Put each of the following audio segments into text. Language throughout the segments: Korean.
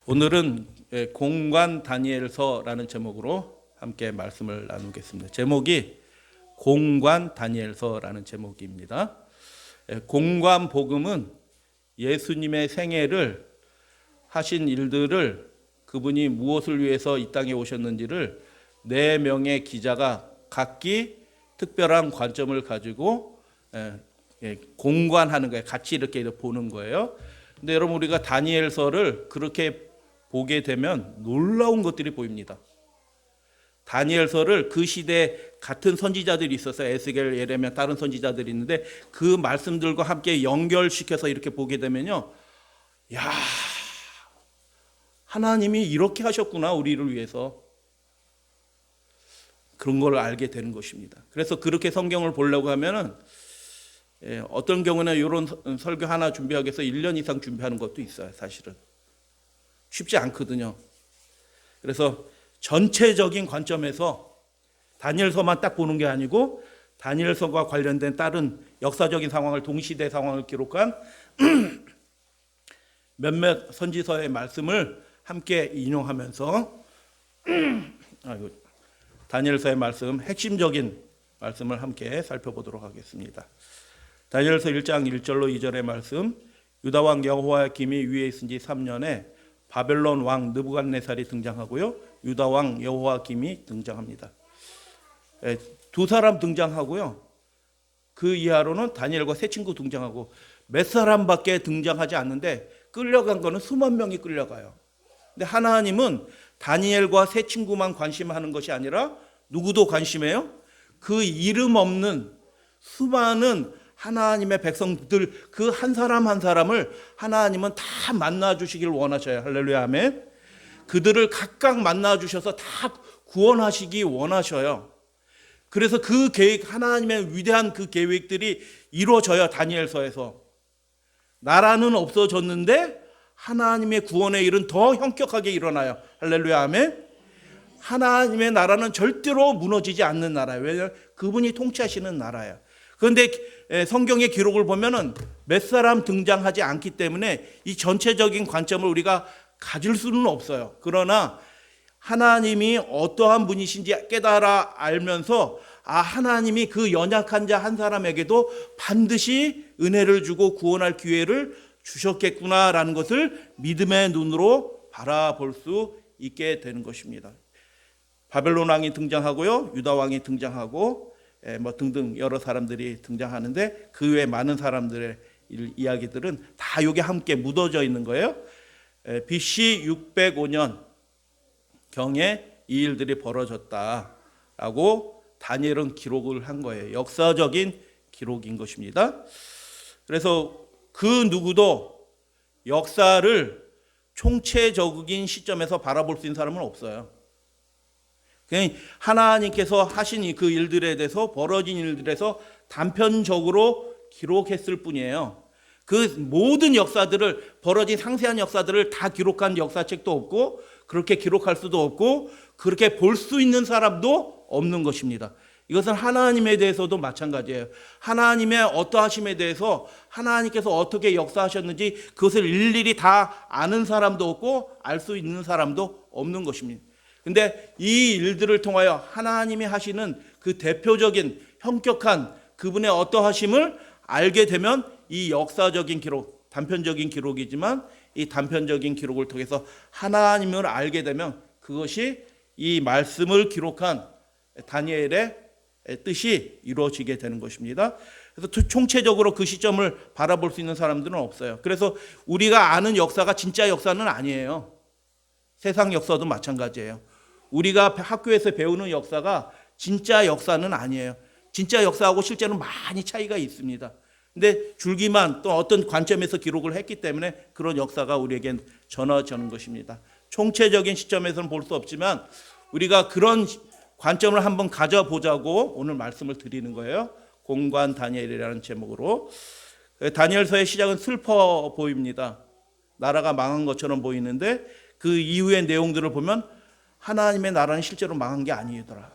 오늘은 공관 다니엘서라는 제목으로 함께 말씀을 나누겠습니다. 제목이 공관 다니엘서라는 제목입니다. 공관 복음은 예수님의 생애를 하신 일들을 그분이 무엇을 위해서 이 땅에 오셨는지를 4명의 기자가 각기 특별한 관점을 가지고 공관하는 거예요. 같이 이렇게 보는 거예요. 근데 여러분, 우리가 다니엘서를 그렇게 보게 되면 놀라운 것들이 보입니다. 다니엘서를 그 시대에 같은 선지자들이 있어서 에스겔, 예레미야, 다른 선지자들이 있는데 그 말씀들과 함께 연결시켜서 이렇게 보게 되면요, 야, 하나님이 이렇게 하셨구나, 우리를 위해서. 그런 걸 알게 되는 것입니다. 그래서 그렇게 성경을 보려고 하면은 어떤 경우는 이런 설교 하나 준비하기 위해서 1년 이상 준비하는 것도 있어요. 사실은 쉽지 않거든요. 그래서 전체적인 관점에서 다니엘서만 딱 보는 게 아니고 다니엘서와 관련된 다른 역사적인 상황을, 동시대 상황을 기록한 몇몇 선지서의 말씀을 함께 인용하면서 다니엘서의 말씀, 핵심적인 말씀을 함께 살펴보도록 하겠습니다. 다니엘서 1장 1절로 2절의 말씀, 유다 왕 여호야김이 위에 있은 지 3년에 바벨론 왕 느부갓네살이 등장하고요, 유다 왕 여호야김이 등장합니다. 두 사람 등장하고요, 그 이하로는 다니엘과 세 친구 등장하고 몇 사람밖에 등장하지 않는데 끌려간 거는 수만 명이 끌려가요. 근데 하나님은 다니엘과 세 친구만 관심하는 것이 아니라 누구도 관심해요? 그 이름 없는 수많은 하나님의 백성들, 그 한 사람 한 사람을 하나님은 다 만나 주시길 원하셔요. 할렐루야, 아멘. 그들을 각각 만나 주셔서 다 구원하시기 원하셔요. 그래서 그 계획, 하나님의 위대한 그 계획들이 이루어져요. 다니엘서에서 나라는 없어졌는데 하나님의 구원의 일은 더 현격하게 일어나요. 할렐루야, 아멘. 하나님의 나라는 절대로 무너지지 않는 나라예요. 왜냐하면 그분이 통치하시는 나라예요. 그런데 성경의 기록을 보면은 몇 사람 등장하지 않기 때문에 이 전체적인 관점을 우리가 가질 수는 없어요. 그러나 하나님이 어떠한 분이신지 깨달아 알면서 하나님이 그 연약한 자 한 사람에게도 반드시 은혜를 주고 구원할 기회를 주셨겠구나라는 것을 믿음의 눈으로 바라볼 수 있게 되는 것입니다. 바벨론 왕이 등장하고요, 유다 왕이 등장하고 등등 여러 사람들이 등장하는데 그 외에 많은 사람들의 이야기들은 다 여기 함께 묻어져 있는 거예요. BC 605년 경에 이 일들이 벌어졌다라고 다니엘은 기록을 한 거예요. 역사적인 기록인 것입니다. 그래서 그 누구도 역사를 총체적인 시점에서 바라볼 수 있는 사람은 없어요. 그냥 하나님께서 하신 그 일들에 대해서, 벌어진 일들에서 단편적으로 기록했을 뿐이에요. 그 모든 역사들을, 벌어진 상세한 역사들을 다 기록한 역사책도 없고, 그렇게 기록할 수도 없고, 그렇게 볼 수 있는 사람도 없는 것입니다. 이것은 하나님에 대해서도 마찬가지예요. 하나님의 어떠하심에 대해서, 하나님께서 어떻게 역사하셨는지 그것을 일일이 다 아는 사람도 없고 알 수 있는 사람도 없는 것입니다. 근데 이 일들을 통하여 하나님이 하시는 그 대표적인 현격한 그분의 어떠하심을 알게 되면 이 역사적인 기록, 단편적인 기록이지만 이 단편적인 기록을 통해서 하나님을 알게 되면 그것이 이 말씀을 기록한 다니엘의 뜻이 이루어지게 되는 것입니다. 그래서 총체적으로 그 시점을 바라볼 수 있는 사람들은 없어요. 그래서 우리가 아는 역사가 진짜 역사는 아니에요. 세상 역사도 마찬가지예요. 우리가 학교에서 배우는 역사가 진짜 역사는 아니에요. 진짜 역사하고 실제는 많이 차이가 있습니다. 근데 줄기만 또 어떤 관점에서 기록을 했기 때문에 그런 역사가 우리에겐 전해지는 것입니다. 총체적인 시점에서는 볼 수 없지만 우리가 그런 관점을 한번 가져보자고 오늘 말씀을 드리는 거예요. 공관 다니엘이라는 제목으로. 다니엘서의 시작은 슬퍼 보입니다. 나라가 망한 것처럼 보이는데 그 이후의 내용들을 보면 하나님의 나라는 실제로 망한 게 아니더라.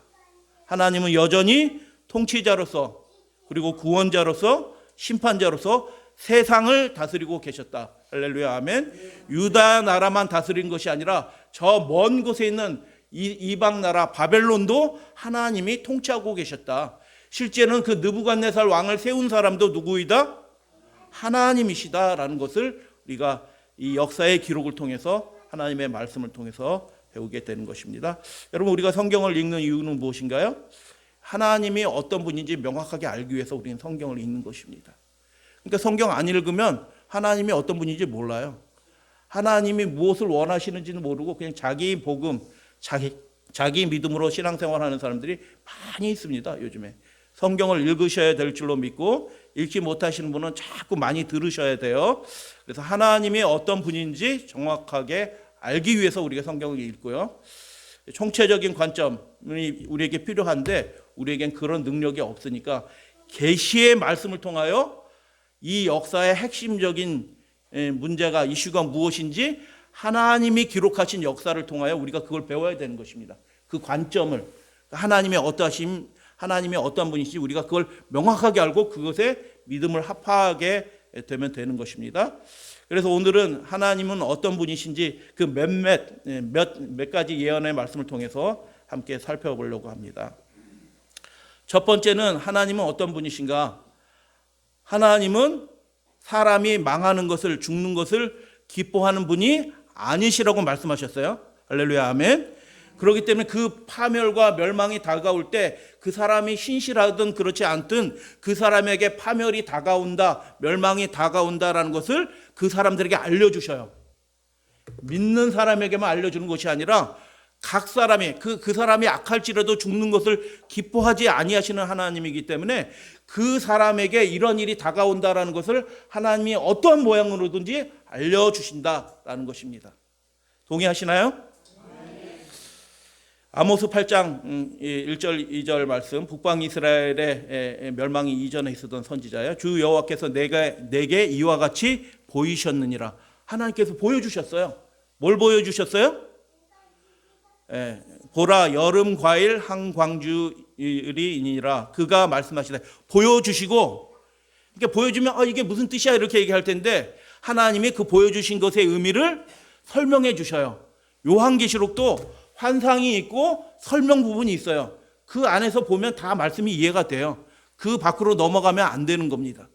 하나님은 여전히 통치자로서, 그리고 구원자로서, 심판자로서 세상을 다스리고 계셨다. 할렐루야, 아멘. 유다 나라만 다스린 것이 아니라 저 먼 곳에 있는 이방 나라 바벨론도 하나님이 통치하고 계셨다. 실제는 그 느부갓네살 왕을 세운 사람도 누구이다? 하나님이시다라는 것을 우리가 이 역사의 기록을 통해서 하나님의 말씀을 통해서 배우게 되는 것입니다. 여러분, 우리가 성경을 읽는 이유는 무엇인가요? 하나님이 어떤 분인지 명확하게 알기 위해서 우리는 성경을 읽는 것입니다. 그러니까 성경 안 읽으면 하나님이 어떤 분인지 몰라요. 하나님이 무엇을 원하시는지는 모르고 그냥 자기 복음, 자기 믿음으로 신앙생활하는 사람들이 많이 있습니다. 요즘에 성경을 읽으셔야 될 줄로 믿고 읽지 못하시는 분은 자꾸 많이 들으셔야 돼요. 그래서 하나님이 어떤 분인지 정확하게 알기 위해서 우리가 성경을 읽고요. 총체적인 관점이 우리에게 필요한데 우리에겐 그런 능력이 없으니까 계시의 말씀을 통하여 이 역사의 핵심적인 문제가 이슈가 무엇인지 하나님이 기록하신 역사를 통하여 우리가 그걸 배워야 되는 것입니다. 그 관점을 하나님의 어떠한 분이신지 우리가 그걸 명확하게 알고 그것에 믿음을 합하게 되면 되는 것입니다. 그래서 오늘은 하나님은 어떤 분이신지 그 몇 가지 예언의 말씀을 통해서 함께 살펴보려고 합니다. 첫 번째는 하나님은 어떤 분이신가? 하나님은 사람이 망하는 것을, 죽는 것을 기뻐하는 분이 아니시라고 말씀하셨어요. 할렐루야, 아멘. 그렇기 때문에 그 파멸과 멸망이 다가올 때 그 사람이 신실하든 그렇지 않든 그 사람에게 파멸이 다가온다, 멸망이 다가온다라는 것을 그 사람들에게 알려주셔요. 믿는 사람에게만 알려주는 것이 아니라 각 사람이 그 사람이 악할지라도 죽는 것을 기뻐하지 아니하시는 하나님이기 때문에 그 사람에게 이런 일이 다가온다라는 것을 하나님이 어떠한 모양으로든지 알려주신다라는 것입니다. 동의하시나요? 아모스 8장 1절 2절 말씀, 북방 이스라엘의 멸망이 이전에 있었던 선지자예요. 주 여호와께서 내게 이와 같이 보이셨느니라. 하나님께서 보여주셨어요. 뭘 보여주셨어요? 보라, 여름 과일 한 광주리이니라. 그가 말씀하시되 보여주시고, 그러니까 보여주면 이게 무슨 뜻이야 이렇게 얘기할 텐데 하나님이 그 보여주신 것의 의미를 설명해 주셔요. 요한계시록도 환상이 있고 설명 부분이 있어요. 그 안에서 보면 다 말씀이 이해가 돼요. 그 밖으로 넘어가면 안 되는 겁니다.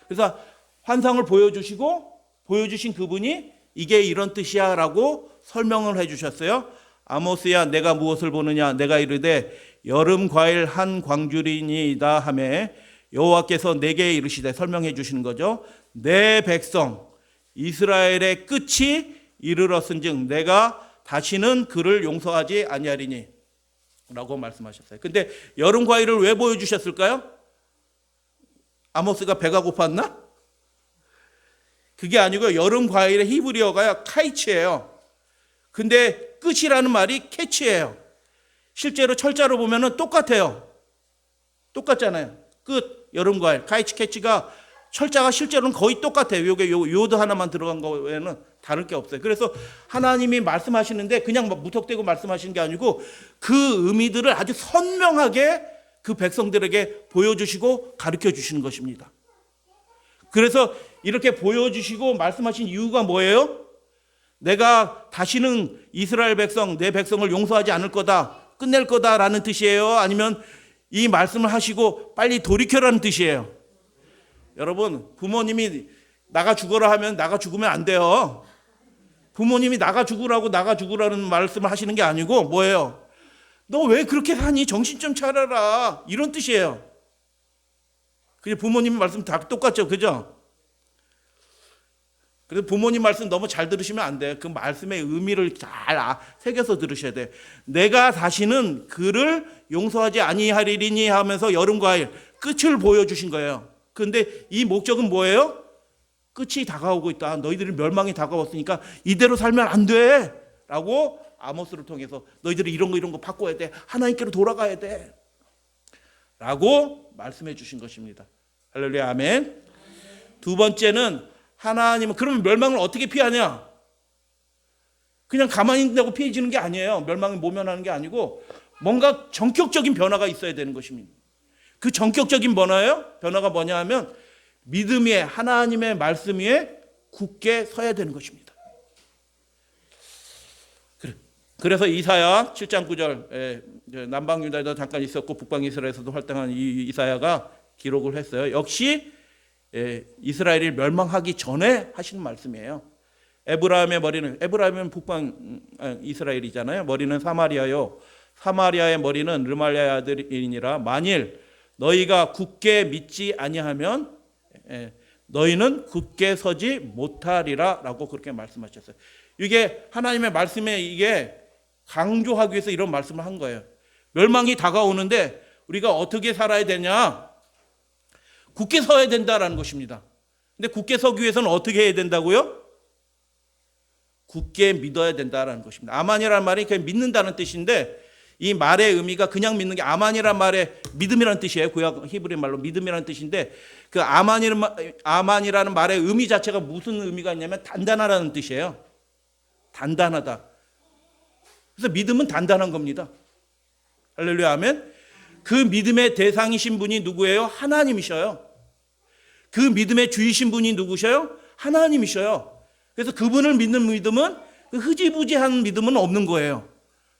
그래서 환상을 보여주시고 보여주신 그분이 이게 이런 뜻이야 라고 설명을 해주셨어요. 아모스야, 내가 무엇을 보느냐? 내가 이르되 여름 과일 한 광주리니이다 하매 여호와께서 내게 이르시되, 설명해 주시는 거죠. 내 백성 이스라엘의 끝이 이르렀은즉 내가 다시는 그를 용서하지 아니하리니 라고 말씀하셨어요. 근데 여름 과일을 왜 보여주셨을까요? 아모스가 배가 고팠나? 그게 아니고 여름 과일의 히브리어가 카이츠예요. 근데 끝이라는 말이 캐치예요. 실제로 철자로 보면은 똑같아요. 똑같잖아요. 끝, 여름 과일, 카이츠 캐치가 철자가 실제로는 거의 똑같아요. 요게 요드 하나만 들어간 거에는 다를 게 없어요. 그래서 하나님이 말씀하시는데 그냥 무턱대고 말씀하시는 게 아니고 그 의미들을 아주 선명하게 그 백성들에게 보여주시고 가르쳐 주시는 것입니다. 그래서 이렇게 보여주시고 말씀하신 이유가 뭐예요? 내가 다시는 이스라엘 백성, 내 백성을 용서하지 않을 거다, 끝낼 거다라는 뜻이에요? 아니면 이 말씀을 하시고 빨리 돌이켜라는 뜻이에요? 여러분, 부모님이 나가 죽어라 하면 나가 죽으면 안 돼요. 부모님이 나가 죽으라는 말씀을 하시는 게 아니고 뭐예요? 너 왜 그렇게 사니? 정신 좀 차려라, 이런 뜻이에요. 그게 부모님 말씀 다 똑같죠, 그죠? 그래서 부모님 말씀 너무 잘 들으시면 안 돼요. 그 말씀의 의미를 잘 새겨서 들으셔야 돼요. 내가 다시는 그를 용서하지 아니하리니 하면서 여름과일 끝을 보여주신 거예요. 그런데 이 목적은 뭐예요? 끝이 다가오고 있다. 너희들이 멸망이 다가왔으니까 이대로 살면 안 돼 라고 아모스를 통해서 너희들이 이런 거 바꿔야 돼. 하나님께로 돌아가야 돼 라고 말씀해 주신 것입니다. 할렐루야, 아멘. 두 번째는 하나님은 그러면 멸망을 어떻게 피하냐? 그냥 가만히 있다고 피해지는 게 아니에요. 멸망을 모면하는 게 아니고 뭔가 전격적인 변화가 있어야 되는 것입니다. 그 전격적인 변화가 뭐냐 하면 믿음 위에, 하나님의 말씀 위에 굳게 서야 되는 것입니다. 그래서 이사야 7장 9절, 남방 유다에도 잠깐 있었고 북방 이스라엘에서도 활동한 이사야가 기록을 했어요. 역시 이스라엘이 멸망하기 전에 하시는 말씀이에요. 에브라임의 머리는, 에브라임은 북방 이스라엘이잖아요. 머리는 사마리아요. 사마리아의 머리는 르말리아의 아들이니라. 만일 너희가 굳게 믿지 아니하면 너희는 굳게 서지 못하리라 라고 그렇게 말씀하셨어요. 이게 하나님의 말씀에 이게 강조하기 위해서 이런 말씀을 한 거예요. 멸망이 다가오는데 우리가 어떻게 살아야 되냐? 굳게 서야 된다라는 것입니다. 근데 굳게 서기 위해서는 어떻게 해야 된다고요? 굳게 믿어야 된다라는 것입니다. 아만이라는 말이 그냥 믿는다는 뜻인데 이 말의 의미가 그냥 믿는 게 아만이라는 말의 믿음이라는 뜻이에요. 구약 히브리 말로 믿음이라는 뜻인데 그 아만이라는 말의 의미 자체가 무슨 의미가 있냐면 단단하다는 뜻이에요. 단단하다. 그래서 믿음은 단단한 겁니다. 할렐루야 아멘. 그 믿음의 대상이신 분이 누구예요? 하나님이셔요. 그 믿음의 주이신 분이 누구셔요? 하나님이셔요. 그래서 그분을 믿는 믿음은 그 흐지부지한 믿음은 없는 거예요.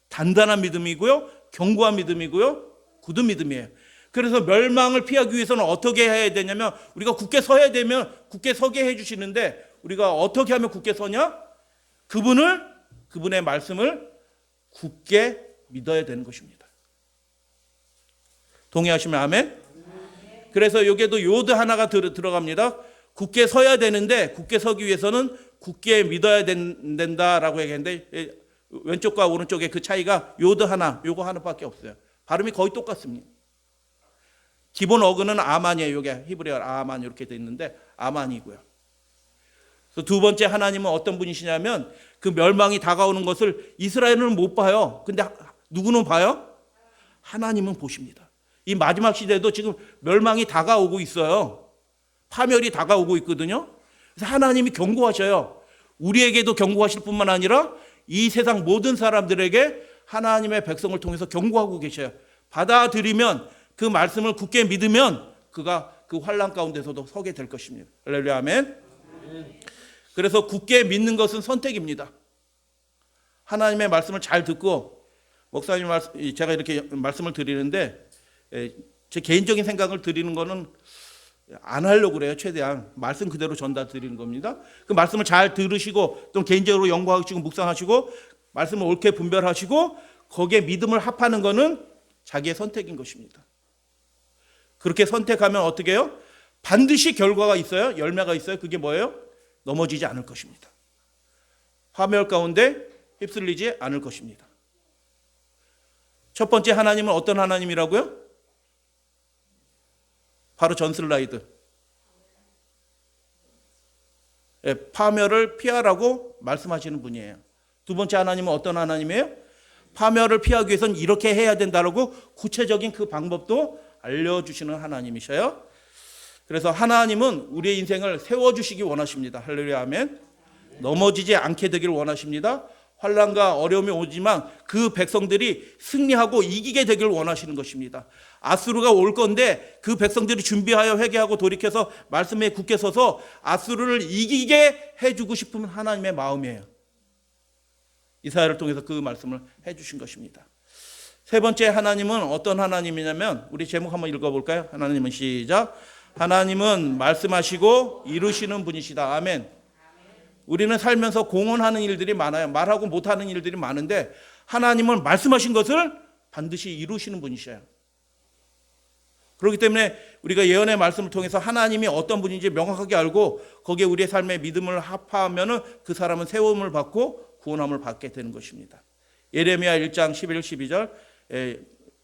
단단한 믿음이고요, 견고한 믿음이고요, 굳은 믿음이에요. 그래서 멸망을 피하기 위해서는 어떻게 해야 되냐면 우리가 굳게 서야 되면 굳게 서게 해주시는데 우리가 어떻게 하면 굳게 서냐? 그분의 말씀을 굳게 믿어야 되는 것입니다. 동의하시면 아멘? 그래서 여기에도 요드 하나가 들어갑니다. 굳게 서야 되는데 굳게 서기 위해서는 굳게 믿어야 된다라고 얘기했는데 왼쪽과 오른쪽의 그 차이가 요드 하나, 요거 하나밖에 없어요. 발음이 거의 똑같습니다. 기본 어근은 아만이에요. 이게 히브리어 아만 이렇게 돼 있는데 아만이고요. 그래서 두 번째 하나님은 어떤 분이시냐면 그 멸망이 다가오는 것을 이스라엘은 못 봐요. 근데 누구는 봐요? 하나님은 보십니다. 이 마지막 시대도 지금 멸망이 다가오고 있어요. 파멸이 다가오고 있거든요. 그래서 하나님이 경고하셔요. 우리에게도 경고하실 뿐만 아니라 이 세상 모든 사람들에게 하나님의 백성을 통해서 경고하고 계셔요. 받아들이면 그 말씀을 굳게 믿으면 그가 그 환난 가운데서도 서게 될 것입니다. 할렐루야 아멘. 그래서 굳게 믿는 것은 선택입니다. 하나님의 말씀을 잘 듣고 목사님 제가 이렇게 말씀을 드리는데 제 개인적인 생각을 드리는 거는 안 하려고 그래요. 최대한 말씀 그대로 전달 드리는 겁니다. 그 말씀을 잘 들으시고 또 개인적으로 연구하시고 묵상하시고 말씀을 옳게 분별하시고 거기에 믿음을 합하는 거는 자기의 선택인 것입니다. 그렇게 선택하면 어떻게 해요? 반드시 결과가 있어요. 열매가 있어요. 그게 뭐예요? 넘어지지 않을 것입니다. 파멸 가운데 휩쓸리지 않을 것입니다. 첫 번째 하나님은 어떤 하나님이라고요? 바로 전 슬라이드. 파멸을 피하라고 말씀하시는 분이에요. 두 번째 하나님은 어떤 하나님이에요? 파멸을 피하기 위해서는 이렇게 해야 된다라고 구체적인 그 방법도 알려주시는 하나님이셔요. 그래서 하나님은 우리의 인생을 세워주시기 원하십니다. 할렐루야 아멘. 넘어지지 않게 되기를 원하십니다. 환난과 어려움이 오지만 그 백성들이 승리하고 이기게 되기를 원하시는 것입니다. 아수르가 올 건데 그 백성들이 준비하여 회개하고 돌이켜서 말씀에 굳게 서서 아수르를 이기게 해주고 싶은 하나님의 마음이에요. 이사야를 통해서 그 말씀을 해주신 것입니다. 세 번째 하나님은 어떤 하나님이냐면 우리 제목 한번 읽어볼까요? 하나님은 시작. 하나님은 말씀하시고 이루시는 분이시다. 아멘. 우리는 살면서 공언하는 일들이 많아요. 말하고 못하는 일들이 많은데 하나님은 말씀하신 것을 반드시 이루시는 분이셔요. 그렇기 때문에 우리가 예언의 말씀을 통해서 하나님이 어떤 분인지 명확하게 알고 거기에 우리의 삶의 믿음을 합하면 그 사람은 세움을 받고 구원함을 받게 되는 것입니다. 예레미야 1장 11, 12절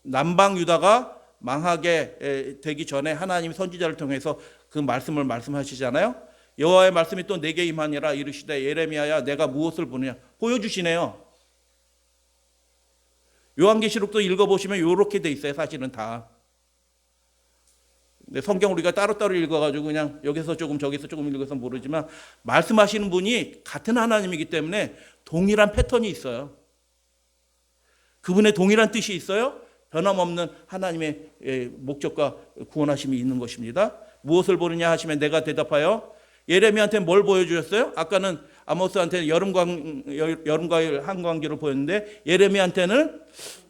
남방 유다가 망하게 되기 전에 하나님이 선지자를 통해서 그 말씀을 말씀하시잖아요. 여호와의 말씀이 또 내게 임하니라 이르시되 예레미야야 내가 무엇을 보느냐 보여주시네요. 요한계시록도 읽어보시면 이렇게 돼 있어요. 사실은 다. 근데 성경 우리가 따로따로 읽어가지고 그냥 여기서 조금 저기서 조금 읽어서 모르지만 말씀하시는 분이 같은 하나님이기 때문에 동일한 패턴이 있어요. 그분의 동일한 뜻이 있어요. 변함없는 하나님의 목적과 구원하심이 있는 것입니다. 무엇을 보느냐 하시면 내가 대답하여 예레미야한테 뭘 보여주셨어요? 아까는 아모스한테 여름과일 한광기를 보였는데 예레미야한테는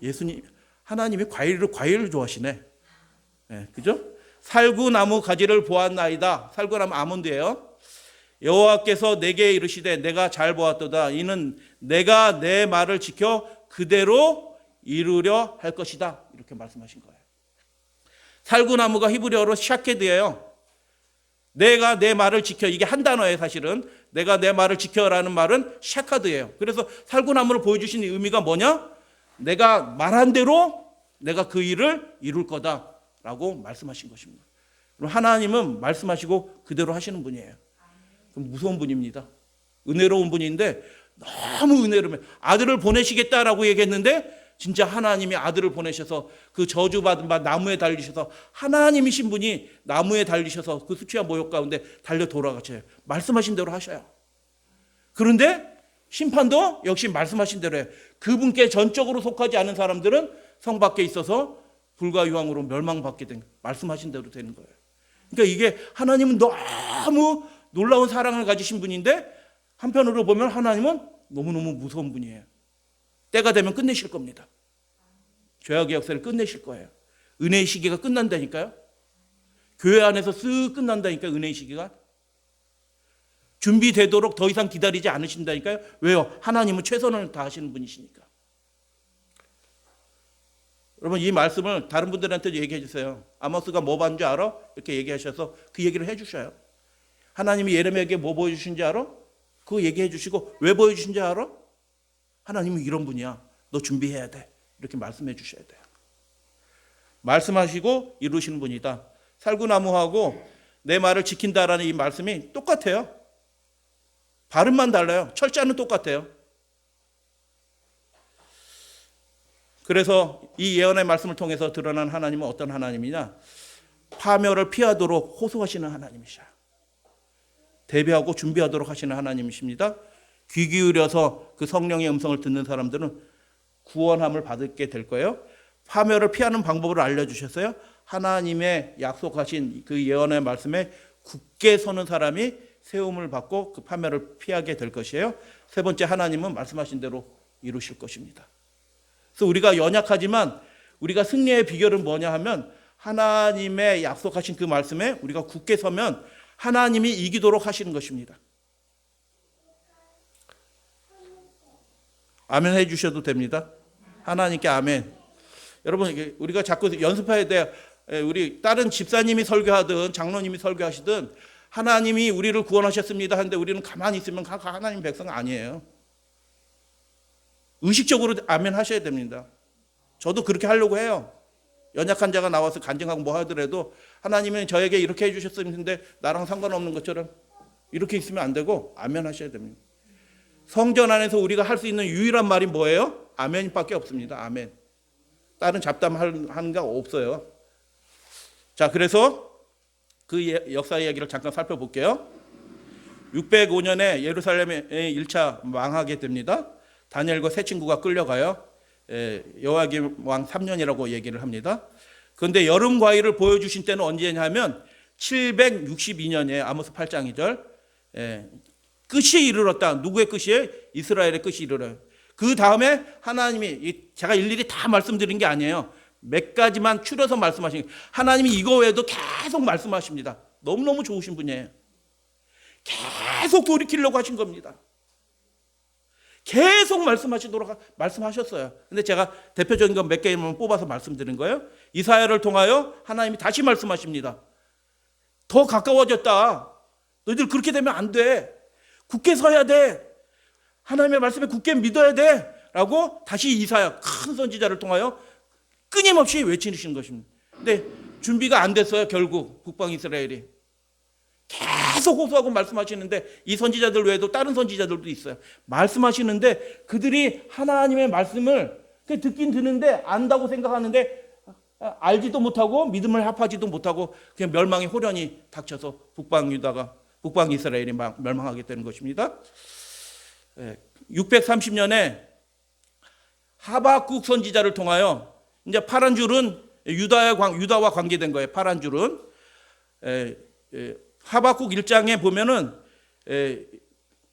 예수님 하나님이 과일을 좋아하시네. 네, 그죠? 살구나무 가지를 보았나이다. 살구나무 아몬드예요. 여호와께서 내게 이르시되 내가 잘 보았도다. 이는 내가 내 말을 지켜 그대로 이루려 할 것이다. 이렇게 말씀하신 거예요. 살구나무가 히브리어로 샤케드예요. 내가 내 말을 지켜. 이게 한 단어예요, 사실은. 내가 내 말을 지켜라는 말은 샤카드예요. 그래서 살구나무를 보여주신 의미가 뭐냐? 내가 말한 대로 내가 그 일을 이룰 거다라고 말씀하신 것입니다. 그럼 하나님은 말씀하시고 그대로 하시는 분이에요. 그럼 무서운 분입니다. 은혜로운 분인데 너무 은혜로우면 아들을 보내시겠다라고 얘기했는데 진짜 하나님이 아들을 보내셔서 그 저주받은 바 나무에 달리셔서 하나님이신 분이 나무에 달리셔서 그 수치와 모욕 가운데 달려 돌아가셔요. 말씀하신 대로 하셔요. 그런데 심판도 역시 말씀하신 대로 해요. 그분께 전적으로 속하지 않은 사람들은 성 밖에 있어서 불과 유황으로 멸망받게 된 거예요. 말씀하신 대로 되는 거예요. 그러니까 이게 하나님은 너무 놀라운 사랑을 가지신 분인데 한편으로 보면 하나님은 너무너무 무서운 분이에요. 때가 되면 끝내실 겁니다. 죄악의 역사를 끝내실 거예요. 은혜의 시기가 끝난다니까요. 교회 안에서 쓱 끝난다니까 은혜의 시기가. 준비되도록 더 이상 기다리지 않으신다니까요. 왜요? 하나님은 최선을 다하시는 분이시니까. 여러분 이 말씀을 다른 분들한테도 얘기해 주세요. 아모스가 뭐 봤는 줄 알아? 이렇게 얘기하셔서 그 얘기를 해 주셔요. 하나님이 예레미야에게 뭐 보여주신지 알아? 그거 얘기해 주시고 왜 보여주신지 알아? 하나님은 이런 분이야. 너 준비해야 돼. 이렇게 말씀해 주셔야 돼요. 말씀하시고 이루시는 분이다. 살구나무하고 내 말을 지킨다라는 이 말씀이 똑같아요. 발음만 달라요. 철자는 똑같아요. 그래서 이 예언의 말씀을 통해서 드러난 하나님은 어떤 하나님이냐? 파멸을 피하도록 호소하시는 하나님이셔. 대비하고 준비하도록 하시는 하나님이십니다. 귀 기울여서 그 성령의 음성을 듣는 사람들은 구원함을 받게 될 거예요. 파멸을 피하는 방법을 알려주셨어요. 하나님의 약속하신 그 예언의 말씀에 굳게 서는 사람이 세움을 받고 그 파멸을 피하게 될 것이에요. 세 번째, 하나님은 말씀하신 대로 이루실 것입니다. 그래서 우리가 연약하지만 우리가 승리의 비결은 뭐냐 하면 하나님의 약속하신 그 말씀에 우리가 굳게 서면 하나님이 이기도록 하시는 것입니다. 아멘 해주셔도 됩니다. 하나님께 아멘. 여러분 우리가 자꾸 연습해야 돼요. 우리 다른 집사님이 설교하든 장로님이 설교하시든 하나님이 우리를 구원하셨습니다 하는데 우리는 가만히 있으면 하나님 백성 아니에요. 의식적으로 아멘 하셔야 됩니다. 저도 그렇게 하려고 해요. 연약한 자가 나와서 간증하고 뭐 하더라도 하나님은 저에게 이렇게 해주셨는데 나랑 상관없는 것처럼 이렇게 있으면 안 되고 아멘 하셔야 됩니다. 성전 안에서 우리가 할 수 있는 유일한 말이 뭐예요? 아멘밖에 없습니다. 아멘. 다른 잡담하는 게 없어요. 자, 그래서 그 역사 이야기를 잠깐 살펴볼게요. 605년에 예루살렘의 1차 망하게 됩니다. 다니엘과 세 친구가 끌려가요. 여호야김 왕 3년이라고 얘기를 합니다. 그런데 여름 과일을 보여주신 때는 언제냐면 762년에 아모스 8장 2절 끝이 이르렀다. 누구의 끝이에요? 이스라엘의 끝이 이르러요. 그 다음에 하나님이 제가 일일이 다 말씀드린 게 아니에요. 몇 가지만 추려서 말씀하신 거예요. 하나님이 이거 외에도 계속 말씀하십니다. 너무너무 좋으신 분이에요. 계속 돌이키려고 하신 겁니다. 계속 말씀하셨어요. 근데 제가 대표적인 건 몇 개만 뽑아서 말씀드린 거예요. 이사야를 통하여 하나님이 다시 말씀하십니다. 더 가까워졌다. 너희들 그렇게 되면 안 돼. 굳게 서야 돼. 하나님의 말씀에 굳게 믿어야 돼. 라고 다시 이사야 큰 선지자를 통하여 끊임없이 외치시는 것입니다. 근데 준비가 안 됐어요. 결국 북방 이스라엘이. 계속 호소하고 말씀하시는데 이 선지자들 외에도 다른 선지자들도 있어요. 말씀하시는데 그들이 하나님의 말씀을 듣긴 듣는데 안다고 생각하는데 알지도 못하고 믿음을 합하지도 못하고 그냥 멸망의 호련이 닥쳐서 북방 이스라엘이 멸망하게 되는 것입니다. 630년에 하박국 선지자를 통하여 이제 파란 줄은 유다와 관계된 거예요. 파란 줄은 하박국 1장에 보면은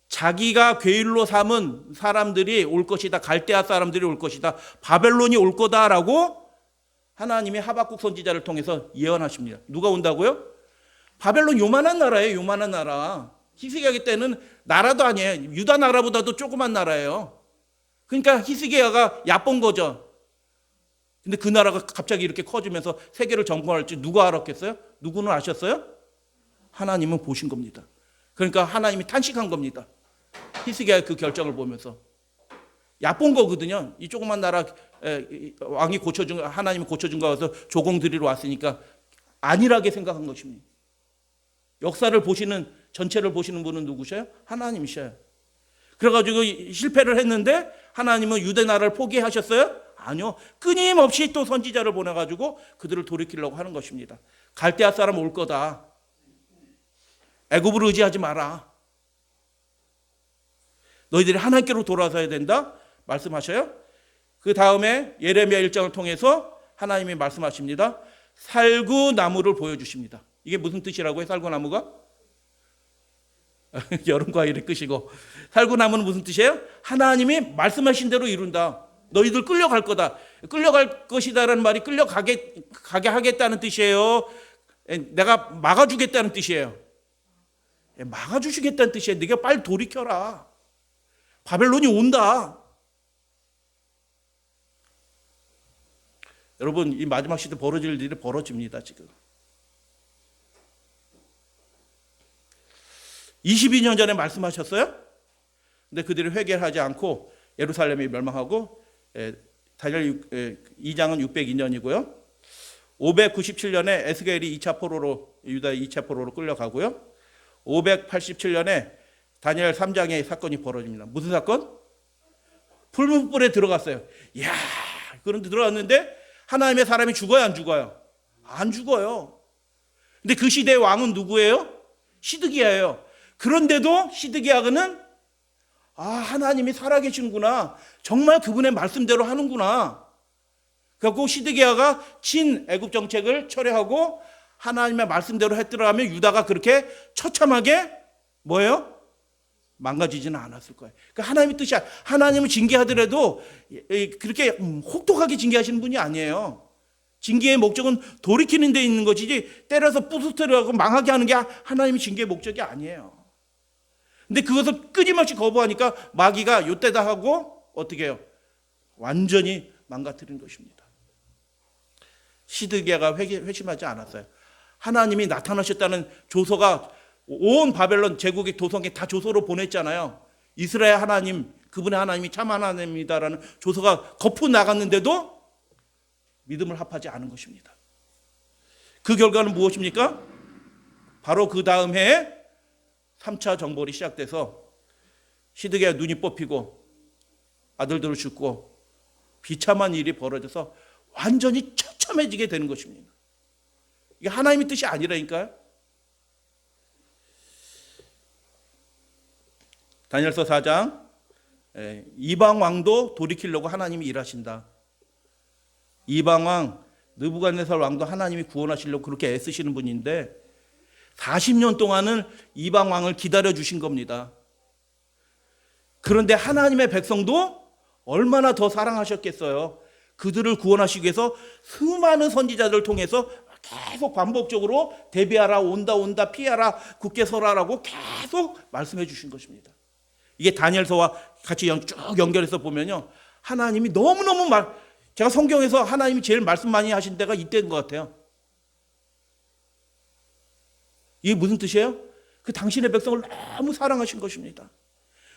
자기가 괴일로 삼은 사람들이 올 것이다. 갈대아 사람들이 올 것이다. 바벨론이 올 거다라고 하나님이 하박국 선지자를 통해서 예언하십니다. 누가 온다고요? 바벨론 요만한 나라예요. 요만한 나라. 히스기야 때는 나라도 아니에요. 유다 나라보다도 조그만 나라예요. 그러니까 히스기야가 얕본 거죠. 근데 그 나라가 갑자기 이렇게 커지면서 세계를 점령할지 누가 알았겠어요? 누구는 아셨어요? 하나님은 보신 겁니다. 그러니까 하나님이 탄식한 겁니다. 히스기야의 그 결정을 보면서. 얕본 거거든요. 이 조그만 나라 왕이 고쳐준, 하나님이 고쳐준 거 가서 조공 드리러 왔으니까 안일하게 생각한 것입니다. 역사를 보시는, 전체를 보시는 분은 누구셔요? 하나님이셔요. 그래가지고 실패를 했는데 하나님은 유대 나라를 포기하셨어요? 아니요. 끊임없이 또 선지자를 보내가지고 그들을 돌이키려고 하는 것입니다. 갈대아 사람 올 거다. 애굽을 의지하지 마라. 너희들이 하나님께로 돌아서야 된다 말씀하셔요. 그 다음에 예레미야 1장을 통해서 하나님이 말씀하십니다. 살구나무를 보여주십니다. 이게 무슨 뜻이라고요? 살구나무가? 여름 과일을 끄시고. 살구나무는 무슨 뜻이에요? 하나님이 말씀하신 대로 이룬다. 너희들 끌려갈 거다. 끌려갈 것이다라는 말이 끌려가게 하겠다는 뜻이에요. 내가 막아주겠다는 뜻이에요. 막아주시겠다는 뜻이에요. 네가 빨리 돌이켜라. 바벨론이 온다. 여러분, 이 마지막 시대 벌어질 일이 벌어집니다. 지금 22년 전에 말씀하셨어요. 근데 그들이 회개하지 않고 예루살렘이 멸망하고, 다니엘 2장은 602년이고요 597년에 에스겔이 2차 포로로, 유다 2차 포로로 끌려가고요 587년에 다니엘 3장의 사건이 벌어집니다. 무슨 사건? 풀무불에 들어갔어요. 이야, 그런데 들어갔는데 하나님의 사람이 죽어요, 안 죽어요? 안 죽어요. 근데 그 시대의 왕은 누구예요? 시드기야예요. 그런데도 시드기야는 하나님이 살아계시는구나. 정말 그분의 말씀대로 하는구나. 그래서 시드기야가 친애굽 정책을 철회하고 하나님의 말씀대로 했더라면 유다가 그렇게 처참하게 뭐예요? 망가지지는 않았을 거예요. 그러니까 하나님의 뜻이, 하나님을 징계하더라도 그렇게 혹독하게 징계하시는 분이 아니에요. 징계의 목적은 돌이키는 데 있는 것이지 때려서 부스터리하고 망하게 하는 게 하나님의 징계의 목적이 아니에요. 근데 그것을 끊임없이 거부하니까 마귀가 요때다 하고 어떻게 해요? 완전히 망가뜨린 것입니다. 시드기야가 회심하지 않았어요. 하나님이 나타나셨다는 조서가 온 바벨론 제국의 도성에 다 조서로 보냈잖아요. 이스라엘 하나님, 그분의 하나님이 참 하나님이다라는 조서가 거푸 나갔는데도 믿음을 합하지 않은 것입니다. 그 결과는 무엇입니까? 바로 그 다음 해에 3차 정벌이 시작돼서 시드기야 눈이 뽑히고 아들들을 죽고 비참한 일이 벌어져서 완전히 처참해지게 되는 것입니다. 이게 하나님의 뜻이 아니라니까요. 다니엘서 4장, 이방 왕도 돌이키려고 하나님이 일하신다. 이방 왕 느부갓네살 왕도 하나님이 구원하시려고 그렇게 애쓰시는 분인데 40년 동안은 이방 왕을 기다려 주신 겁니다. 그런데 하나님의 백성도 얼마나 더 사랑하셨겠어요. 그들을 구원하시기 위해서 수많은 선지자들을 통해서 계속 반복적으로 대비하라, 온다, 피하라, 굳게 서라라고 계속 말씀해 주신 것입니다. 이게 다니엘서와 같이 쭉 연결해서 보면요, 하나님이 너무너무 제가 성경에서 하나님이 제일 말씀 많이 하신 데가 이때인 것 같아요. 이게 무슨 뜻이에요? 그 당신의 백성을 너무 사랑하신 것입니다.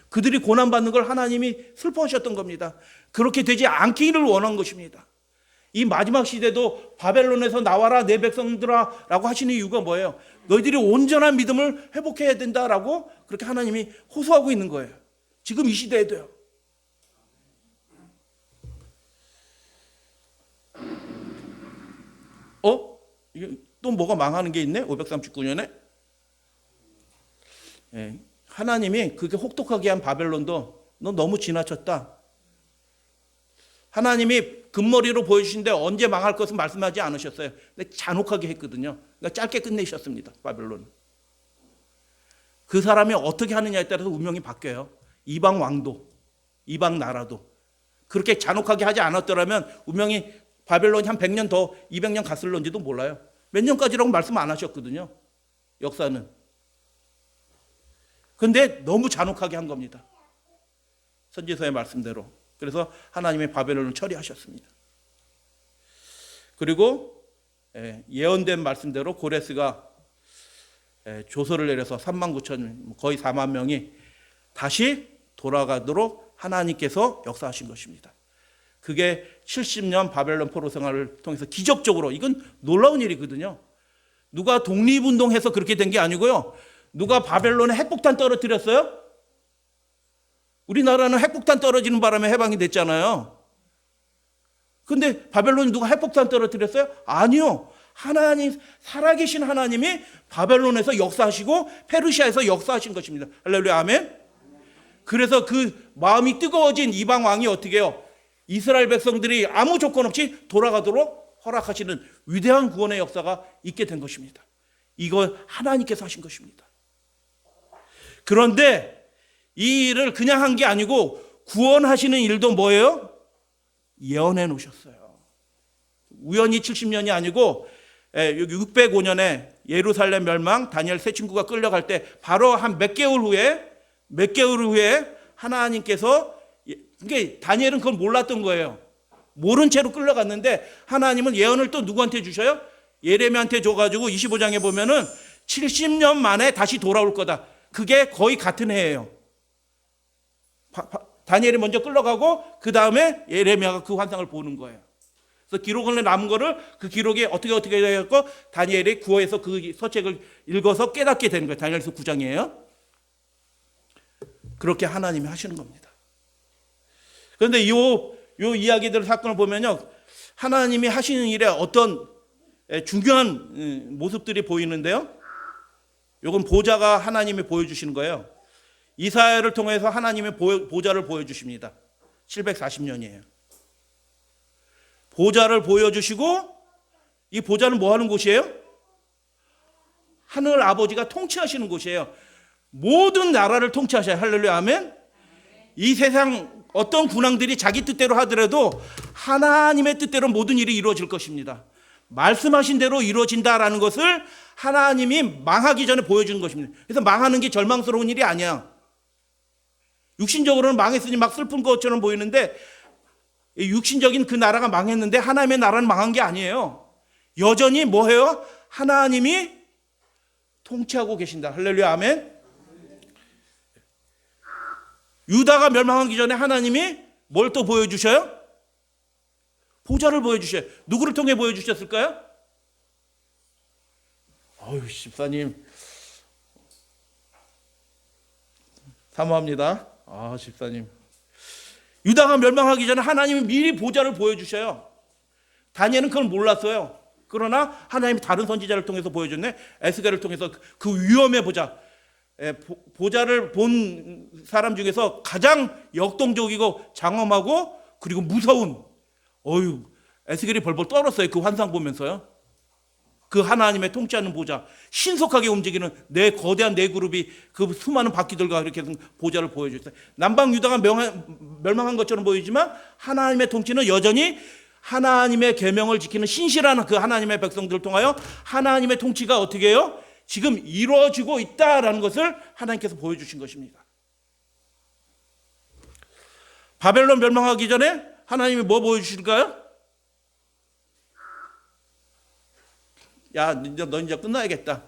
그들이 고난받는 걸 하나님이 슬퍼하셨던 겁니다. 그렇게 되지 않기를 원한 것입니다. 이 마지막 시대도 바벨론에서 나와라 내 백성들아 라고 하시는 이유가 뭐예요? 너희들이 온전한 믿음을 회복해야 된다라고 그렇게 하나님이 호소하고 있는 거예요. 지금 이 시대에도요. 이게 또 뭐가 망하는 게 있네? 539년에? 하나님이 그렇게 혹독하게 한 바벨론도 너 너무 지나쳤다. 하나님이 금머리로 보여주신데 언제 망할 것은 말씀하지 않으셨어요. 근데 잔혹하게 했거든요. 그러니까 짧게 끝내셨습니다. 바벨론. 그 사람이 어떻게 하느냐에 따라서 운명이 바뀌어요. 이방 왕도, 이방 나라도. 그렇게 잔혹하게 하지 않았더라면 운명이 바벨론이 한 100년 더 200년 갔을런지도 몰라요. 몇 년까지라고 말씀 안 하셨거든요. 역사는. 근데 너무 잔혹하게 한 겁니다. 선지서의 말씀대로. 그래서 하나님의 바벨론을 처리하셨습니다. 그리고 예언된 말씀대로 고레스가 조서를 내려서 3만 9천, 거의 4만 명이 다시 돌아가도록 하나님께서 역사하신 것입니다. 그게 70년 바벨론 포로 생활을 통해서 기적적으로, 이건 놀라운 일이거든요. 누가 독립운동해서 그렇게 된 게 아니고요. 누가 바벨론에 핵폭탄 떨어뜨렸어요? 우리나라는 핵폭탄 떨어지는 바람에 해방이 됐잖아요. 근데 바벨론에 누가 핵폭탄 떨어뜨렸어요? 아니요. 하나님, 살아계신 하나님이 바벨론에서 역사하시고 페르시아에서 역사하신 것입니다. 할렐루야, 아멘. 그래서 그 마음이 뜨거워진 이방 왕이 어떻게 해요? 이스라엘 백성들이 아무 조건 없이 돌아가도록 허락하시는 위대한 구원의 역사가 있게 된 것입니다. 이거 하나님께서 하신 것입니다. 그런데 이 일을 그냥 한 게 아니고 구원하시는 일도 뭐예요? 예언해 놓으셨어요. 우연히 70년이 아니고 605년에 예루살렘 멸망, 다니엘 세 친구가 끌려갈 때 바로 한 몇 개월 후에 하나님께서, 이게 다니엘은 그걸 몰랐던 거예요. 모른 채로 끌려갔는데 하나님은 예언을 또 누구한테 주셔요? 예레미야한테 줘가지고 25장에 보면은 70년 만에 다시 돌아올 거다. 그게 거의 같은 해예요. 다니엘이 먼저 끌려가고 그 다음에 예레미야가 그 환상을 보는 거예요. 그래서 기록을 남은 거를 그 기록이 어떻게 되었고 다니엘이 구어에서 그 서책을 읽어서 깨닫게 되는 거예요. 다니엘서 9장이에요. 그렇게 하나님이 하시는 겁니다. 그런데 요 이야기들 사건을 보면요, 하나님이 하시는 일에 어떤 중요한 모습들이 보이는데요. 요건 보좌가 하나님이 보여주시는 거예요. 이사야를 통해서 하나님의 보좌를 보여주십니다. 740년이에요. 보좌를 보여주시고, 이 보좌는 뭐 하는 곳이에요? 하늘 아버지가 통치하시는 곳이에요. 모든 나라를 통치하셔요. 할렐루야, 아멘. 이 세상 어떤 군왕들이 자기 뜻대로 하더라도 하나님의 뜻대로 모든 일이 이루어질 것입니다. 말씀하신 대로 이루어진다라는 것을 하나님이 망하기 전에 보여주는 것입니다. 그래서 망하는 게 절망스러운 일이 아니야. 육신적으로는 망했으니 막 슬픈 것처럼 보이는데, 육신적인 그 나라가 망했는데 하나님의 나라는 망한 게 아니에요. 여전히 뭐예요? 하나님이 통치하고 계신다. 할렐루야, 아멘. 유다가 멸망하기 전에 하나님이 뭘 또 보여주셔요? 보좌를 보여주셔요. 누구를 통해 보여주셨을까요? 어휴, 집사님 사모합니다. 집사님. 유다가 멸망하기 전에 하나님이 미리 보좌를 보여주셔요. 다니엘은 그걸 몰랐어요. 그러나 하나님이 다른 선지자를 통해서 보여줬네. 에스겔을 통해서 그 위엄의 보좌, 보좌를 본 사람 중에서 가장 역동적이고 장엄하고 그리고 무서운, 에스겔이 벌벌 떨었어요. 그 환상 보면서요. 그 하나님의 통치하는 보좌, 신속하게 움직이는 내 거대한 네 그룹이 그 수많은 바퀴들과 이렇게 보좌를 보여줬어요. 남방 유다가 멸망한 것처럼 보이지만 하나님의 통치는 여전히 하나님의 계명을 지키는 신실한 그 하나님의 백성들을 통하여 하나님의 통치가 어떻게 해요? 지금 이루어지고 있다라는 것을 하나님께서 보여주신 것입니다. 바벨론 멸망하기 전에 하나님이 뭐 보여주실까요? 야, 너 이제 끝나야겠다.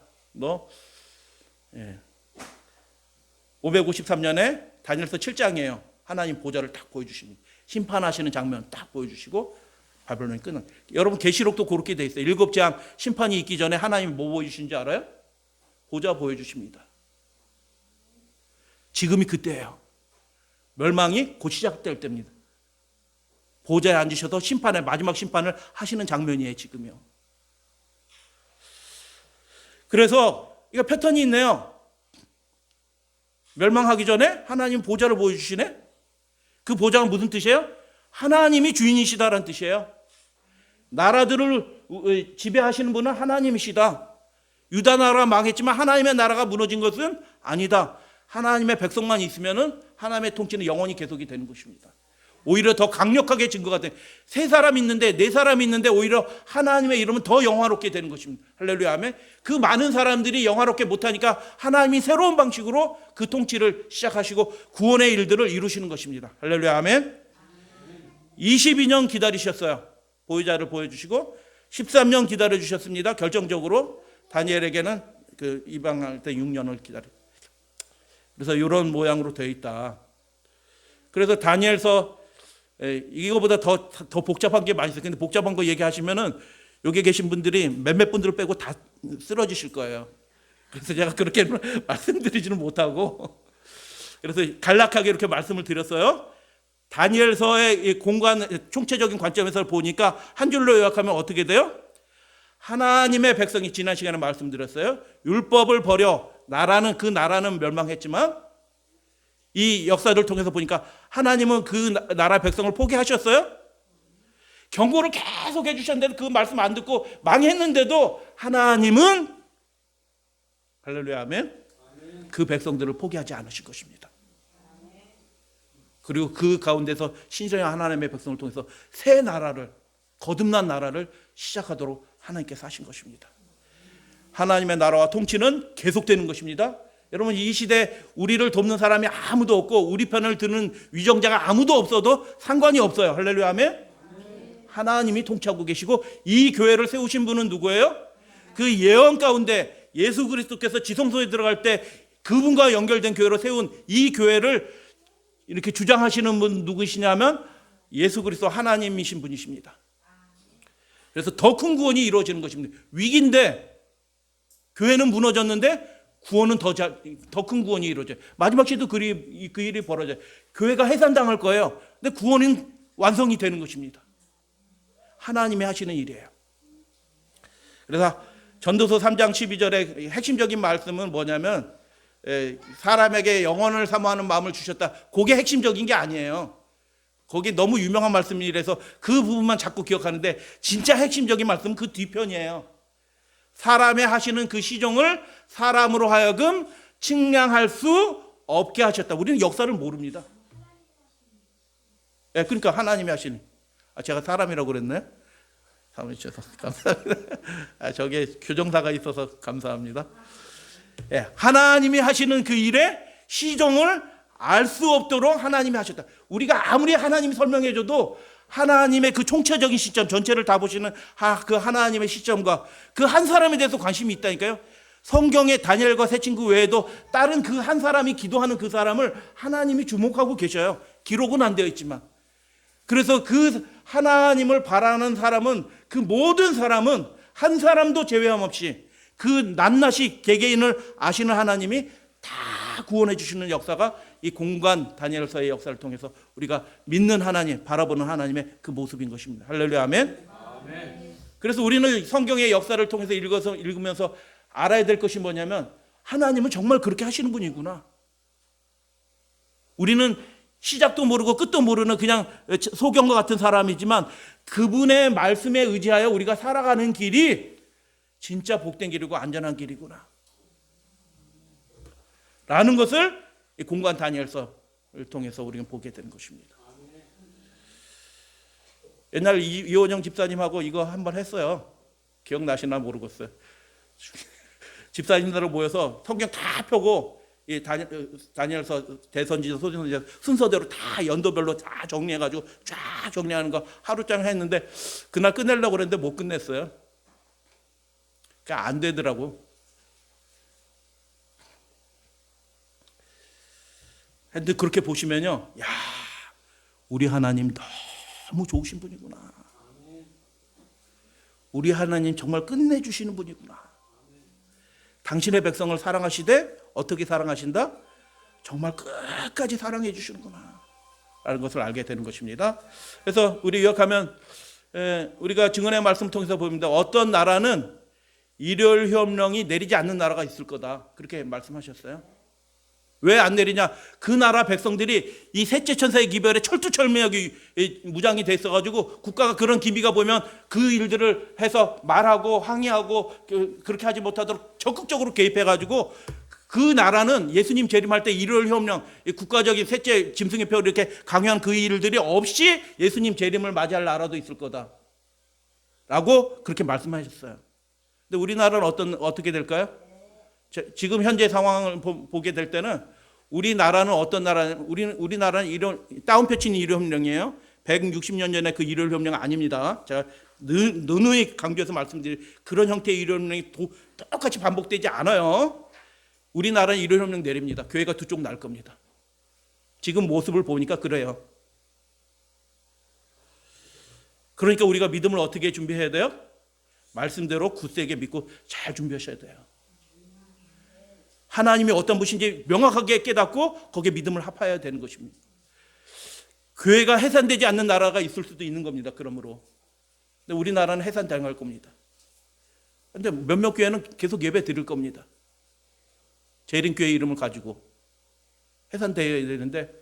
553년에 다니엘서 7장이에요. 하나님 보좌를 딱 보여주십니다. 심판하시는 장면 딱 보여주시고 바벨론이 끝난. 여러분 계시록도 그렇게 돼 있어요. 7장 심판이 있기 전에 하나님이 뭐 보여주신지 알아요? 보좌 보여주십니다. 지금이 그때예요. 멸망이 곧 시작될 때입니다. 보좌에 앉으셔서 마지막 심판을 하시는 장면이에요. 지금요. 그래서 이거 패턴이 있네요. 멸망하기 전에 하나님 보좌를 보여주시네. 그 보좌가 무슨 뜻이에요? 하나님이 주인이시다라는 뜻이에요. 나라들을 지배하시는 분은 하나님이시다. 유다 나라가 망했지만 하나님의 나라가 무너진 것은 아니다. 하나님의 백성만 있으면은 하나님의 통치는 영원히 계속이 되는 것입니다. 오히려 더 강력하게 증거가 돼. 세 사람 있는데, 네 사람 있는데 오히려 하나님의 이름은 더 영화롭게 되는 것입니다. 할렐루야 아멘. 그 많은 사람들이 영화롭게 못하니까 하나님이 새로운 방식으로 그 통치를 시작하시고 구원의 일들을 이루시는 것입니다. 할렐루야 아멘. 22년 기다리셨어요. 보호자를 보여주시고 13년 기다려주셨습니다. 결정적으로 다니엘에게는 그 입양할 때 6년을 기다려. 그래서 이런 모양으로 되어 있다. 그래서 다니엘서 이거보다 더 복잡한 게 많이 있어요. 근데 복잡한 거 얘기하시면은 여기 계신 분들이 몇몇 분들을 빼고 다 쓰러지실 거예요. 그래서 제가 그렇게 말씀드리지는 못하고 그래서 간략하게 이렇게 말씀을 드렸어요. 다니엘서의 공간 총체적인 관점에서 보니까 한 줄로 요약하면 어떻게 돼요? 하나님의 백성이 지난 시간에 말씀드렸어요. 율법을 버려 그 나라는 멸망했지만 이 역사를 통해서 보니까 하나님은 그 나라 백성을 포기하셨어요? 경고를 계속 해주셨는데 그 말씀 안 듣고 망했는데도 하나님은 할렐루야 아멘. 그 백성들을 포기하지 않으실 것입니다. 그리고 그 가운데서 신성한 하나님의 백성을 통해서 새 나라를, 거듭난 나라를 시작하도록 하나님께서 하신 것입니다. 하나님의 나라와 통치는 계속되는 것입니다. 여러분 이 시대 우리를 돕는 사람이 아무도 없고 우리 편을 드는 위정자가 아무도 없어도 상관이 없어요. 할렐루야 아멘. 하나님이 통치하고 계시고 이 교회를 세우신 분은 누구예요? 그 예언 가운데 예수 그리스도께서 지성소에 들어갈 때 그분과 연결된 교회로 세운 이 교회를 이렇게 주장하시는 분 누구시냐면 예수 그리스도 하나님이신 분이십니다. 그래서 더 큰 구원이 이루어지는 것입니다. 위기인데 교회는 무너졌는데 구원은 더 큰 구원이 이루어져요. 마지막 시도 그 일이 벌어져요. 교회가 해산당할 거예요. 근데 구원은 완성이 되는 것입니다. 하나님이 하시는 일이에요. 그래서 전도서 3장 12절의 핵심적인 말씀은 뭐냐면 사람에게 영혼을 사모하는 마음을 주셨다. 그게 핵심적인 게 아니에요. 거기 너무 유명한 말씀이라서 그 부분만 자꾸 기억하는데 진짜 핵심적인 말씀은 그 뒤편이에요. 사람의 하시는 그 시종을 사람으로 하여금 측량할 수 없게 하셨다. 우리는 역사를 모릅니다. 그러니까 하나님이 하시는. 제가 사람이라고 그랬나요? 사람이 주셔서 감사합니다. 저게 교정사가 있어서 감사합니다. 하나님이 하시는 그 일의 시종을 알 수 없도록 하나님이 하셨다. 우리가 아무리 하나님이 설명해줘도 하나님의 그 총체적인 시점 전체를 다 보시는 그 하나님의 시점과 그 한 사람에 대해서 관심이 있다니까요. 성경에 다니엘과 세 친구 외에도 다른 그 한 사람이 기도하는 그 사람을 하나님이 주목하고 계셔요. 기록은 안 되어 있지만. 그래서 그 하나님을 바라는 사람은 그 모든 사람은 한 사람도 제외함 없이 그 낱낱이 개개인을 아시는 하나님이 다 구원해 주시는 역사가 이 공간 다니엘서의 역사를 통해서 우리가 믿는 하나님, 바라보는 하나님의 그 모습인 것입니다. 할렐루야 아멘. 그래서 우리는 성경의 역사를 통해서 읽으면서 알아야 될 것이 뭐냐면 하나님은 정말 그렇게 하시는 분이구나. 우리는 시작도 모르고 끝도 모르는 그냥 소경과 같은 사람이지만 그분의 말씀에 의지하여 우리가 살아가는 길이 진짜 복된 길이고 안전한 길이구나 라는 것을 이 공간 다니엘서를 통해서 우리는 보게 되는 것입니다. 옛날 이원영 집사님하고 이거 한번 했어요. 기억나시나 모르겠어요. 집사님들 모여서 성경 다 펴고 이 다니엘서, 대선지서, 소선지서 순서대로 다 연도별로 다 정리해가지고 쫙 정리하는 거 하루짱 했는데 그날 끝내려고 그랬는데 못 끝냈어요. 그러니까 안 되더라고. 근데 그렇게 보시면요, 야, 우리 하나님 너무 좋으신 분이구나. 우리 하나님 정말 끝내주시는 분이구나. 당신의 백성을 사랑하시되 어떻게 사랑하신다? 정말 끝까지 사랑해 주시는구나 라는 것을 알게 되는 것입니다. 그래서 우리 요약하면 우리가 증언의 말씀을 통해서 보입니다. 어떤 나라는 일요일 협령이 내리지 않는 나라가 있을 거다. 그렇게 말씀하셨어요. 왜 안 내리냐? 그 나라 백성들이 이 셋째 천사의 기별에 철두철미하게 무장이 돼 있어가지고 국가가 그런 기미가 보면 그 일들을 해서 말하고 항의하고 그렇게 하지 못하도록 적극적으로 개입해가지고 그 나라는 예수님 재림할 때 일월 협령, 국가적인 셋째 짐승의 표를 이렇게 강요한 그 일들이 없이 예수님 재림을 맞이할 나라도 있을 거다 라고 그렇게 말씀하셨어요. 근데 우리나라는 어떻게 될까요? 지금 현재 상황을 보게 될 때는 우리나라는 어떤 나라는 우리나라는 다운표 친 일요협령이에요. 160년 전에 그 일요협령 아닙니다. 제가 누누이 강조해서 말씀드린 그런 형태의 일요협령이 똑같이 반복되지 않아요. 우리나라는 일요협령 내립니다. 교회가 두 쪽 날 겁니다. 지금 모습을 보니까 그래요. 그러니까 우리가 믿음을 어떻게 준비해야 돼요? 말씀대로 굳세게 믿고 잘 준비하셔야 돼요. 하나님이 어떤 분인지 명확하게 깨닫고 거기에 믿음을 합해야 되는 것입니다. 교회가 해산되지 않는 나라가 있을 수도 있는 겁니다. 그러므로. 근데 우리나라는 해산당할 겁니다. 근데 몇몇 교회는 계속 예배 드릴 겁니다. 재림교회 이름을 가지고 해산되어야 되는데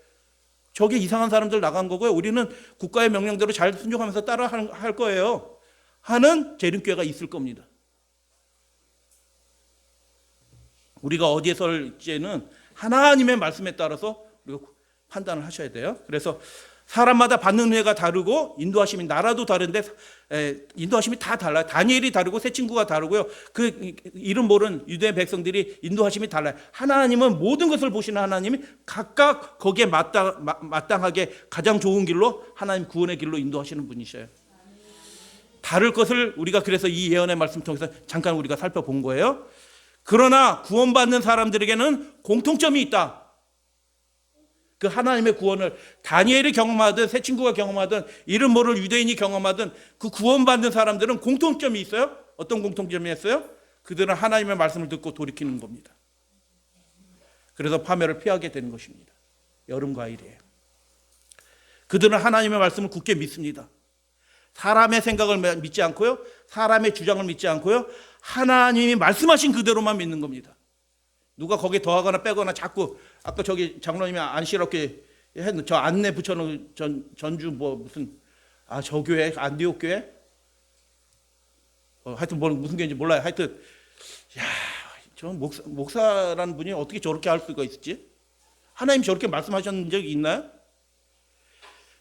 저게 이상한 사람들 나간 거고요. 우리는 국가의 명령대로 잘 순종하면서 따라 할 거예요. 하는 재림교회가 있을 겁니다. 우리가 어디에 설지는 하나님의 말씀에 따라서 우리가 판단을 하셔야 돼요. 그래서 사람마다 받는 은혜가 다르고 인도하심이 나라도 다른데 인도하심이 다 달라요. 다니엘이 다르고 새 친구가 다르고요. 그 이름 모르는 유대 백성들이 인도하심이 달라요. 하나님은 모든 것을 보시는 하나님이 각각 거기에 마땅하게 가장 좋은 길로 하나님 구원의 길로 인도하시는 분이셔요. 다를 것을 우리가 그래서 이 예언의 말씀 통해서 잠깐 우리가 살펴본 거예요. 그러나 구원받는 사람들에게는 공통점이 있다. 그 하나님의 구원을 다니엘이 경험하든 새 친구가 경험하든 이름 모를 유대인이 경험하든 그 구원받는 사람들은 공통점이 있어요. 어떤 공통점이 있어요? 그들은 하나님의 말씀을 듣고 돌이키는 겁니다. 그래서 파멸을 피하게 되는 것입니다. 여름 과일이에요. 그들은 하나님의 말씀을 굳게 믿습니다. 사람의 생각을 믿지 않고요. 사람의 주장을 믿지 않고요. 하나님이 말씀하신 그대로만 믿는 겁니다. 누가 거기에 더하거나 빼거나 자꾸 아까 저기 장로님이 안시럽게 했는 저 안내 붙여놓은 전주 뭐 무슨 저 교회 안디옥 교회 하여튼 무슨 교회인지 몰라요. 하여튼 저 목사라는 분이 어떻게 저렇게 할 수가 있었지? 하나님 저렇게 말씀하셨는 적이 있나요?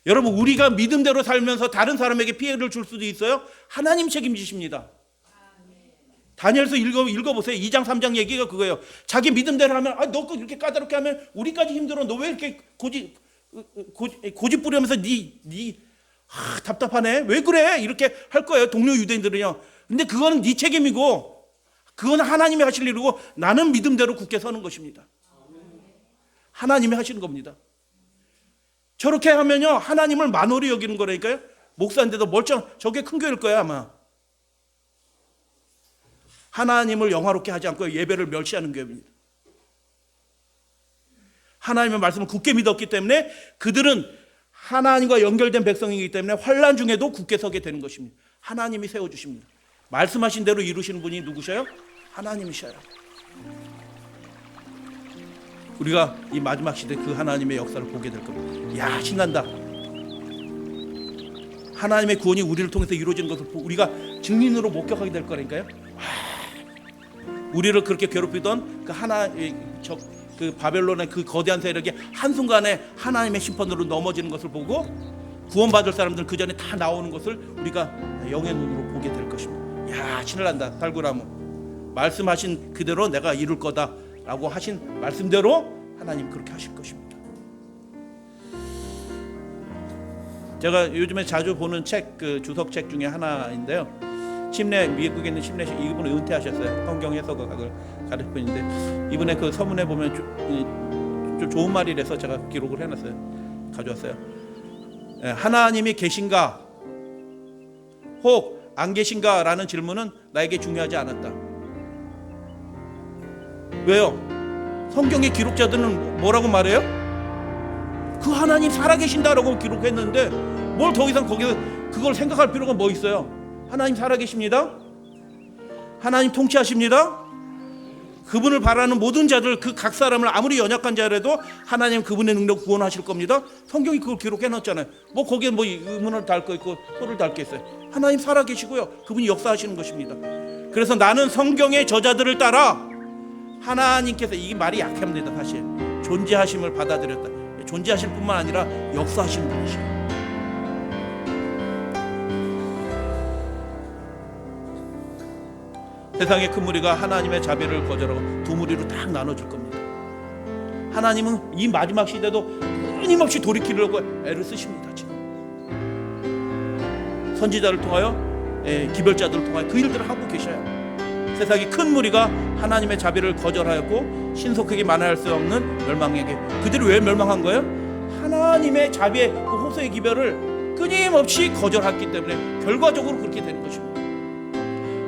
여러분 우리가 믿음대로 살면서 다른 사람에게 피해를 줄 수도 있어요. 하나님 책임지십니다. 다니엘서 읽어보세요. 2장 3장 얘기가 그거예요. 자기 믿음대로 하면 너 이렇게 까다롭게 하면 우리까지 힘들어. 너 왜 이렇게 고집 부리면서 답답하네. 왜 그래? 이렇게 할 거예요. 동료 유대인들은요. 근데 그거는 네 책임이고 그건 하나님이 하실 일이고 나는 믿음대로 굳게 서는 것입니다. 하나님이 하시는 겁니다. 저렇게 하면요 하나님을 만홀히 여기는 거라니까요. 목사인데도 저게 큰 교회일 거야 아마. 하나님을 영화롭게 하지 않고 예배를 멸시하는 교회입니다. 하나님의 말씀을 굳게 믿었기 때문에 그들은 하나님과 연결된 백성이기 때문에 환난 중에도 굳게 서게 되는 것입니다. 하나님이 세워주십니다. 말씀하신 대로 이루시는 분이 누구셔요? 하나님이셔요. 우리가 이 마지막 시대 그 하나님의 역사를 보게 될 겁니다. 야 신난다. 하나님의 구원이 우리를 통해서 이루어지는 것을 우리가 증인으로 목격하게 될 거라니까요. 우리를 그렇게 괴롭히던 그 바벨론의 그 거대한 세력이 한순간에 하나님의 심판으로 넘어지는 것을 보고 구원받을 사람들은 그 전에 다 나오는 것을 우리가 영의 눈으로 보게 될 것입니다. 야 신난다. 달구나무 말씀하신 그대로 내가 이룰 거다라고 하신 말씀대로 하나님 그렇게 하실 것입니다. 제가 요즘에 자주 보는 책, 그 주석 책 중에 하나인데요. 미국에 있는 침례 이분은 은퇴하셨어요. 성경 해석을 가르치는 분인데 이분의 그 서문에 보면 좀 좋은 말이라서 제가 기록을 해놨어요. 가져왔어요. 하나님이 계신가 혹 안 계신가라는 질문은 나에게 중요하지 않았다. 왜요? 성경의 기록자들은 뭐라고 말해요? 그 하나님 살아계신다라고 기록했는데 뭘 더 이상 거기서 그걸 생각할 필요가 뭐 있어요? 하나님 살아계십니다. 하나님 통치하십니다. 그분을 바라는 모든 자들, 그 각 사람을 아무리 연약한 자라도 하나님 그분의 능력 구원하실 겁니다. 성경이 그걸 기록해 놨잖아요. 뭐 거기에 뭐 의문을 달 거 있고 소를 달 게 있어요. 하나님 살아 계시고요. 그분이 역사하시는 것입니다. 그래서 나는 성경의 저자들을 따라 하나님께서, 이 말이 약합니다. 사실 존재하심을 받아들였다. 존재하실 뿐만 아니라 역사하시는 분이시에요. 세상의 큰 무리가 하나님의 자비를 거절하고 두 무리로 딱 나눠질 겁니다. 하나님은 이 마지막 시대도 끊임없이 돌이키려고 애를 쓰십니다. 지금 선지자를 통하여, 기별자들을 통하여 그 일들을 하고 계셔요. 세상의 큰 무리가 하나님의 자비를 거절하였고 신속하게 만회할 수 없는 멸망에게, 그들이 왜 멸망한 거예요? 하나님의 자비의 그 호소의 기별을 끊임없이 거절했기 때문에 결과적으로 그렇게 되는 것입니다.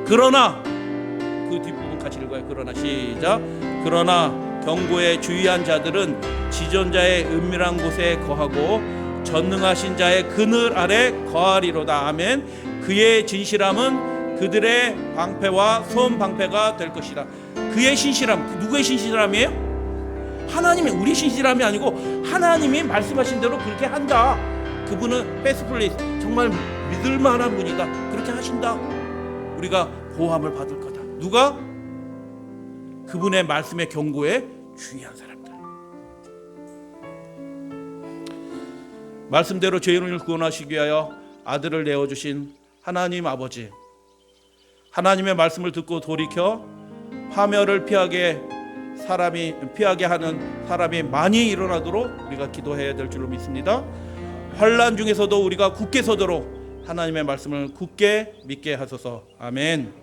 그러나 그 뒷부분 같이 읽어요. 그러나 시작. 그러나 경고에 주의한 자들은 지존자의 은밀한 곳에 거하고 전능하신 자의 그늘 아래 거하리로다. 아멘. 그의 진실함은 그들의 방패와 손 방패가 될 것이다. 그의 신실함, 누구의 신실함이에요? 하나님의, 우리 신실함이 아니고 하나님이 말씀하신 대로 그렇게 한다. 그분은 페이스플레이스, 정말 믿을 만한 분이다. 그렇게 하신다. 우리가 보호함을 받을 거다. 누가? 그분의 말씀의 경고에 주의한 사람들. 말씀대로 죄인을 구원하시기 위하여 아들을 내어주신 하나님 아버지, 하나님의 말씀을 듣고 돌이켜 파멸을 피하게 하는 사람이 많이 일어나도록 우리가 기도해야 될 줄로 믿습니다. 환난 중에서도 우리가 굳게 서도록 하나님의 말씀을 굳게 믿게 하소서. 아멘.